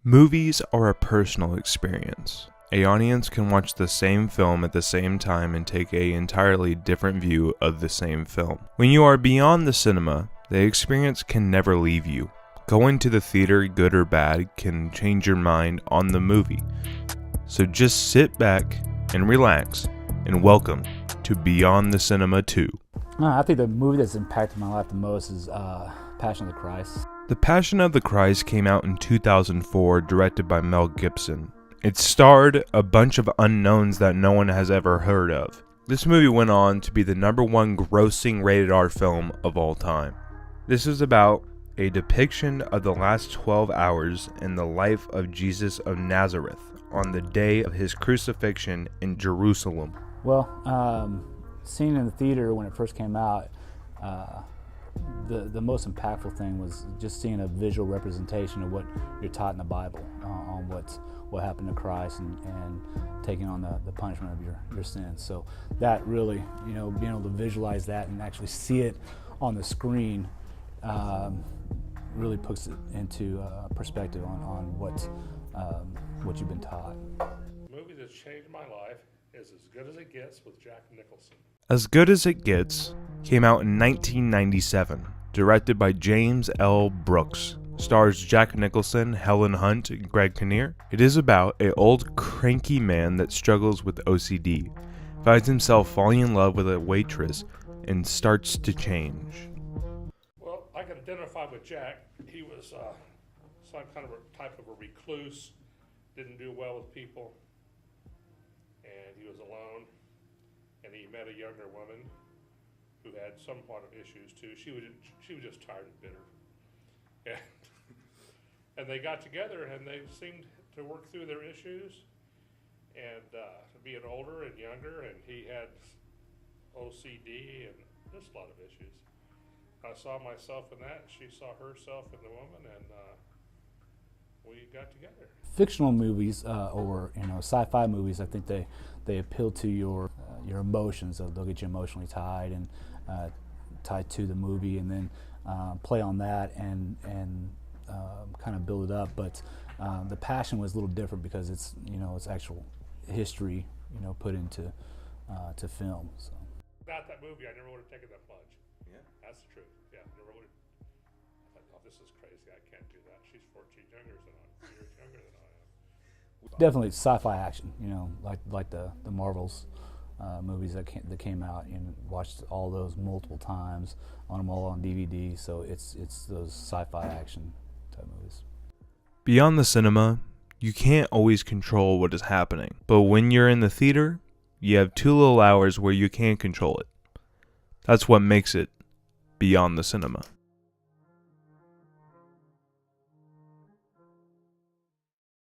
Movies are a personal experience. An audience can watch the same film at the same time and take an entirely different view of the same film. When you are beyond the cinema, the experience can never leave you. Going to the theater, good or bad, can change your mind on the movie. So just sit back and relax, and welcome to Beyond the Cinema 2. I think the movie that's impacted my life the most is Passion of the Christ. The Passion of the Christ came out in 2004, directed by Mel Gibson. It starred a bunch of unknowns that no one has ever heard of. This movie went on to be the #1 grossing rated R film of all time. This is about a depiction of the last 12 hours in the life of Jesus of Nazareth on the day of his crucifixion in Jerusalem. Well, seeing it in the theater when it first came out, the most impactful thing was just seeing a visual representation of what you're taught in the Bible on what happened to Christ and taking on the punishment of your sins. So that really, being able to visualize that and actually see it on the screen really puts it into perspective on what you've been taught. The movie that's changed my life is As Good as It Gets with Jack Nicholson. As Good as It Gets came out in 1997, directed by James L. Brooks. Stars Jack Nicholson, Helen Hunt, and Greg Kinnear. It is about an old cranky man that struggles with OCD, finds himself falling in love with a waitress, and starts to change. Well, I can identify with Jack. He was some kind of a type of a recluse, didn't do well with people, and he was alone, and he met a younger woman who had somewhat of issues too. She was just tired and bitter. And they got together and they seemed to work through their issues, and being older and younger, and he had OCD and just a lot of issues. I saw myself in that, she saw herself in the woman, and we got together. Fictional movies or sci-fi movies, I think they appeal to your emotions. They'll get you emotionally tied and tied to the movie, and then play on that and kind of build it up. But the Passion was a little different because it's actual history put into to film. So. Without that movie, I never would have taken that plunge. Yeah, that's the truth. Yeah, never would have. I thought, oh, this is crazy. I can't do that. She's 14 years younger than I am. Definitely sci-fi action. Like the Marvels movies that came out, and watched all those multiple times, on them all on DVD. So it's those sci-fi action type movies. Beyond the cinema, you can't always control what is happening, but when you're in the theater, you have 2 little hours where you can control it. That's what makes it beyond the cinema.